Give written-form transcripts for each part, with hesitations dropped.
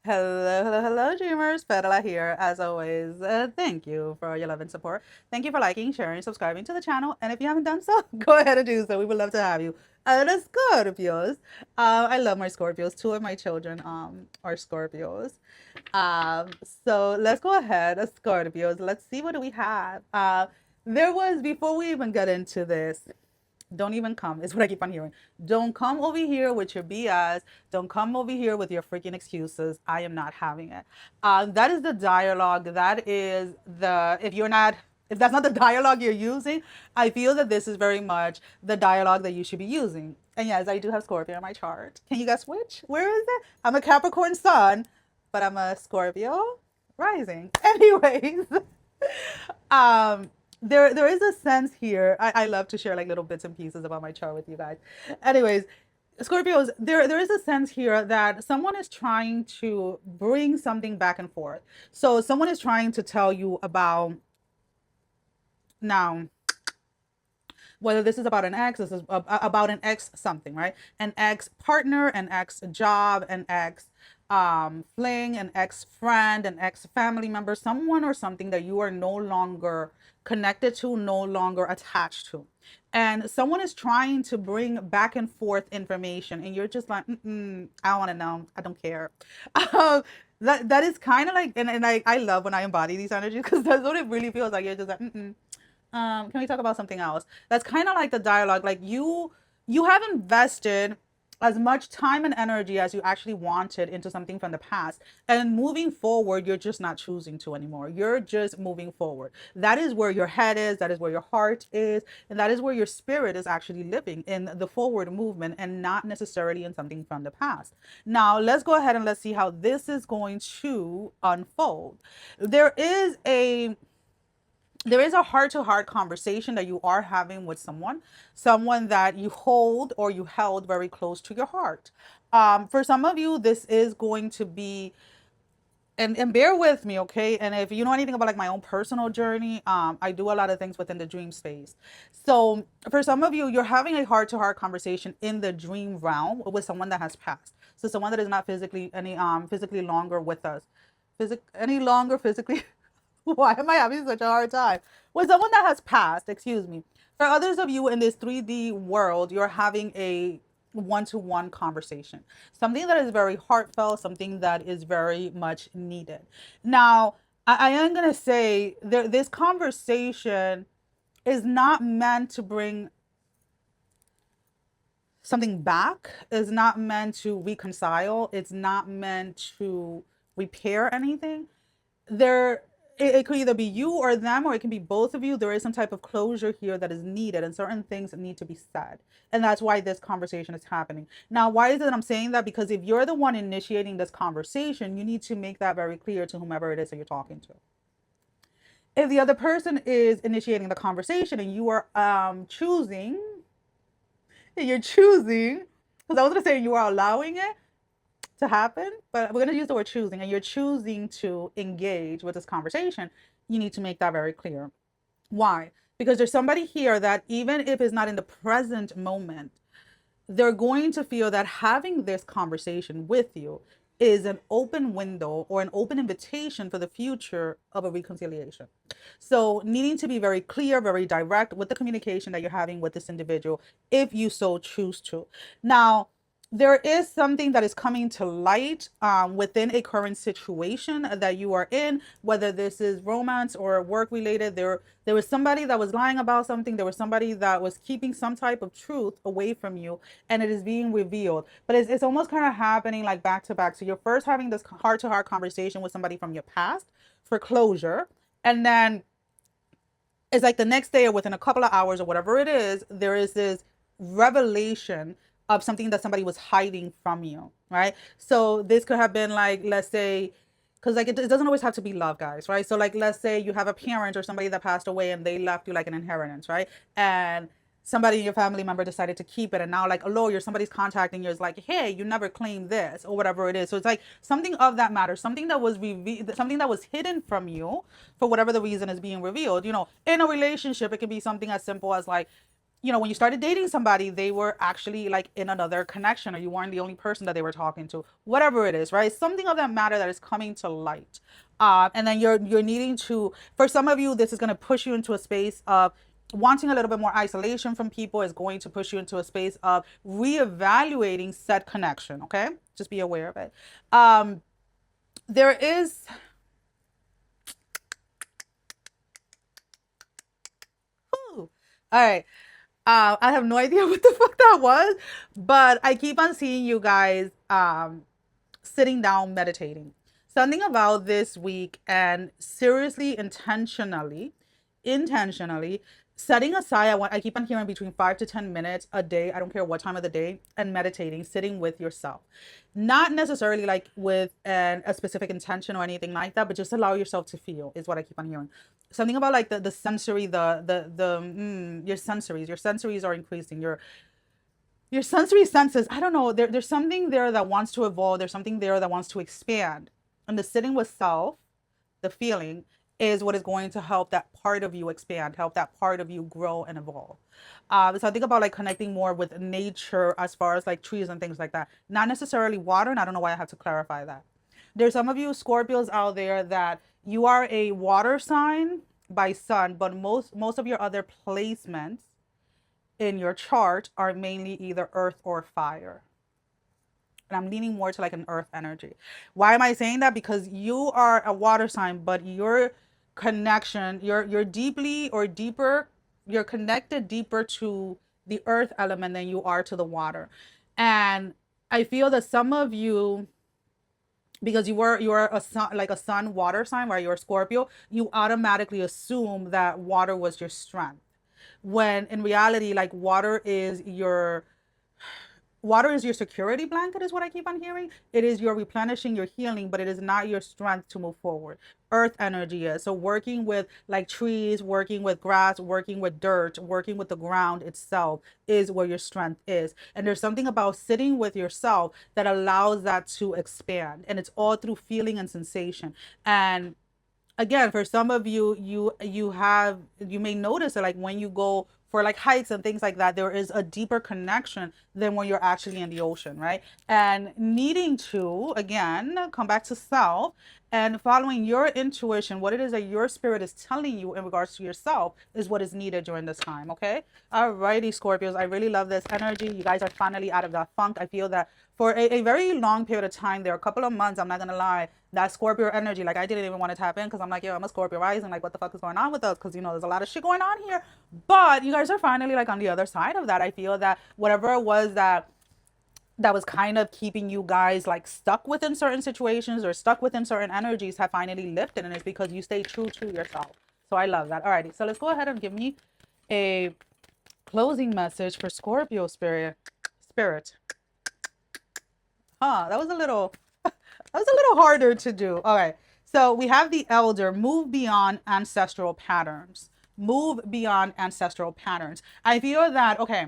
Hello, dreamers. Perla here, as always. Thank you for your love and support. Thank you for liking, sharing, subscribing to the channel. And if you haven't done so, go ahead and do so. We would love to have you. The Scorpios. I love my Scorpios. Two of my children are Scorpios. Um, so let's go ahead, Scorpios. Let's see what do we have. There was, before we even get into this, don't even come, is what I keep on hearing. Don't come over here with your BS. Don't come over here with your freaking excuses. I am not having it. That is the dialogue. That is if that's not the dialogue you're using, I feel that this is very much the dialogue that you should be using. And yes, I do have Scorpio in my chart. Can you guess which? Where is it? I'm a Capricorn sun, but I'm a Scorpio rising. Anyways, um, there is a sense here. I love to share like little bits and pieces about my chart with you guys. Anyways, Scorpios, there is a sense here that someone is trying to bring something back and forth. So someone is trying to tell you about now whether this is about an ex, this is about an ex something, right? An ex partner, an ex job, an ex fling, an ex friend, an ex family member, someone or something that you are no longer connected to, no longer attached to. And someone is trying to bring back and forth information, and you're just like, I don't want to know. I don't care. That is kind of like, and I love when I embody these energies because that's what it really feels like. You're just like, can we talk about something else? That's kind of like the dialogue. Like you have invested as much time and energy as you actually wanted into something from the past. And moving forward, you're just not choosing to anymore. You're just moving forward. That is where your head is, that is where your heart is, and that is where your spirit is actually living in the forward movement and not necessarily in something from the past. Now, let's go ahead and let's see how this is going to unfold. There is a there is a heart to heart conversation that you are having with someone that you hold or you held very close to your heart. For some of you, this is going to be, and bear with me, okay? And if you know anything about like my own personal journey, I do a lot of things within the dream space. So for some of you, you're having a heart to heart conversation in the dream realm with someone that has passed. So someone that is not physically longer with us, any longer physically. Why am I having such a hard time? With someone that has passed, excuse me. For others of you in this 3D world, you're having a one-to-one conversation. Something that is very heartfelt, something that is very much needed. Now, I am going to say this conversation is not meant to bring something back, is not meant to reconcile, it's not meant to repair anything. There it could either be you or them, or it can be both of you. There is some type of closure here that is needed, and certain things need to be said, and that's why this conversation is happening. Now, why is it that I'm saying that? Because if you're the one initiating this conversation, you need to make that very clear to whomever it is that you're talking to. If the other person is initiating the conversation and you are choosing, you're choosing, because I was going to say you are allowing it to happen, but we're going to use the word choosing, and you're choosing to engage with this conversation, you need to make that very clear. Why? Because there's somebody here that even if it's not in the present moment, they're going to feel that having this conversation with you is an open window or an open invitation for the future of a reconciliation. So, needing to be very clear, very direct with the communication that you're having with this individual, if you so choose to. Now, there is something that is coming to light within a current situation that you are in, whether this is romance or work related. There was somebody that was lying about something. There was somebody that was keeping some type of truth away from you, and it is being revealed. But it's almost kind of happening like back to back. So you're first having this heart to heart conversation with somebody from your past for closure, and then it's like the next day or within a couple of hours or whatever it is, there is this revelation of something that somebody was hiding from you, right? So this could have been like, let's say, because like it doesn't always have to be love, guys, right? So like, let's say you have a parent or somebody that passed away and they left you like an inheritance, right? And somebody in your family member decided to keep it, and now like a lawyer, somebody's contacting you, is like, hey, you never claimed this or whatever it is. So it's like something of that matter, something that was revealed, something that was hidden from you for whatever the reason is being revealed. In a relationship, it can be something as simple as like, you know, when you started dating somebody, they were actually like in another connection, or you weren't the only person that they were talking to. Whatever it is, right? Something of that matter that is coming to light. And then you're needing to, for some of you, this is going to push you into a space of wanting a little bit more isolation from people, is going to push you into a space of reevaluating said connection. Okay, just be aware of it. There is, all right. I have no idea what the fuck that was, but I keep on seeing you guys sitting down meditating. Something about this week, and seriously, intentionally setting aside, I keep on hearing between 5 to 10 minutes a day. I don't care what time of the day, and meditating, sitting with yourself. Not necessarily like with a specific intention or anything like that, but just allow yourself to feel is what I keep on hearing. Something about like the sensory, your sensories are increasing. Your sensory senses, I don't know, there's something there that wants to evolve. There's something there that wants to expand. And the sitting with self, the feeling, is what is going to help that part of you expand, help that part of you grow and evolve. So I think about like connecting more with nature as far as like trees and things like that. Not necessarily water, and I don't know why I have to clarify that. There's some of you Scorpios out there that you are a water sign by sun, but most of your other placements in your chart are mainly either earth or fire. And I'm leaning more to like an earth energy. Why am I saying that? Because you are a water sign, but your connection, you're deeply or deeper, you're connected deeper to the earth element than you are to the water. And I feel that some of you, because you're a sun, like a sun water sign, right? You're a Scorpio, you automatically assume that water was your strength, when in reality, like water is your security blanket, is what I keep on hearing. It is your replenishing, your healing, but it is not your strength to move forward. Earth energy is. So working with like trees, working with grass, working with dirt, working with the ground itself is where your strength is. And there's something about sitting with yourself that allows that to expand. And it's all through feeling and sensation. And again, for some of you, you may notice that like when you go for like hikes and things like that, there is a deeper connection than when you're actually in the ocean, right? And needing to again come back to self and following your intuition, what it is that your spirit is telling you in regards to yourself is what is needed during this time. Okay, alrighty, Scorpios, I really love this energy. You guys are finally out of that funk. I feel that for a very long period of time, there are a couple of months, I'm not gonna lie, that Scorpio energy, like I didn't even want to tap in because I'm like, yo, I'm a Scorpio rising, like what the fuck is going on with us? Because you know there's a lot of shit going on here. But you guys are finally like on the other side of that. I feel that whatever it was that was kind of keeping you guys like stuck within certain situations or stuck within certain energies have finally lifted, and it's because you stay true to yourself. So I love that. Alrighty, so let's go ahead and give me a closing message for Scorpio spirit. That was a little harder to do. All right. So we have the elder, move beyond ancestral patterns. Move beyond ancestral patterns. I feel that, okay,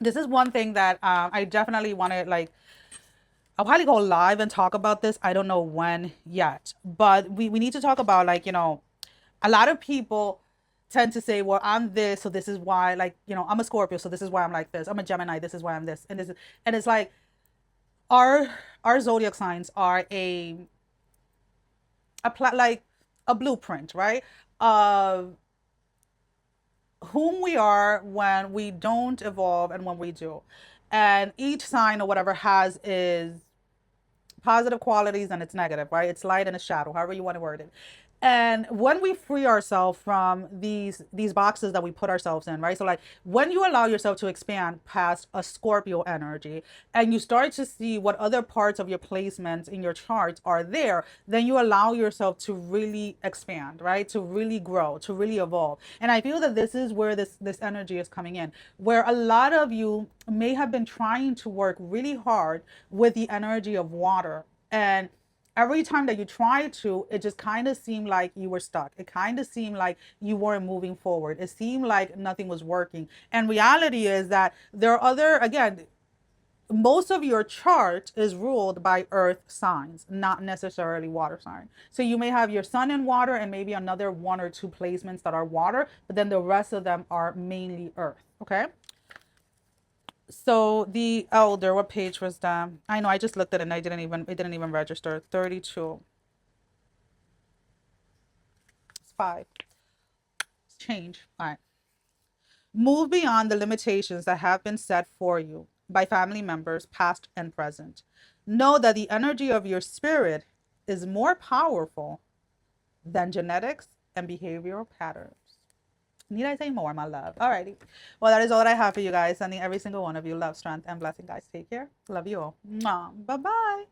this is one thing that I definitely want to like, I'll probably go live and talk about this. I don't know when yet, but we need to talk about like, you know, a lot of people tend to say, well, I'm this, so this is why, like, you know, I'm a Scorpio, so this is why I'm like this. I'm a Gemini, this is why I'm this. And it's like, our zodiac signs are like a blueprint, right? Of whom we are when we don't evolve and when we do. And each sign or whatever has is positive qualities and it's negative, right? It's light and it's shadow, however you want to word it. And when we free ourselves from these boxes that we put ourselves in, right? So like when you allow yourself to expand past a Scorpio energy and you start to see what other parts of your placements in your charts are there, then you allow yourself to really expand, right? To really grow, to really evolve. And I feel that this is where this energy is coming in, where a lot of you may have been trying to work really hard with the energy of water, and every time that you tried to, it just kind of seemed like you were stuck. It kind of seemed like you weren't moving forward. It seemed like nothing was working. And reality is that there are other, again, most of your chart is ruled by earth signs, not necessarily water sign. So you may have your sun in water and maybe another one or two placements that are water, but then the rest of them are mainly earth. Okay. So the elder, what page was that? I know I just looked at it and it didn't even register. 32. It's 5. It's change. All right. Move beyond the limitations that have been set for you by family members, past and present. Know that the energy of your spirit is more powerful than genetics and behavioral patterns. Need I say more, my love? Alrighty. Well, that is all that I have for you guys. Sending every single one of you love, strength, and blessing, guys. Take care. Love you all. Bye bye.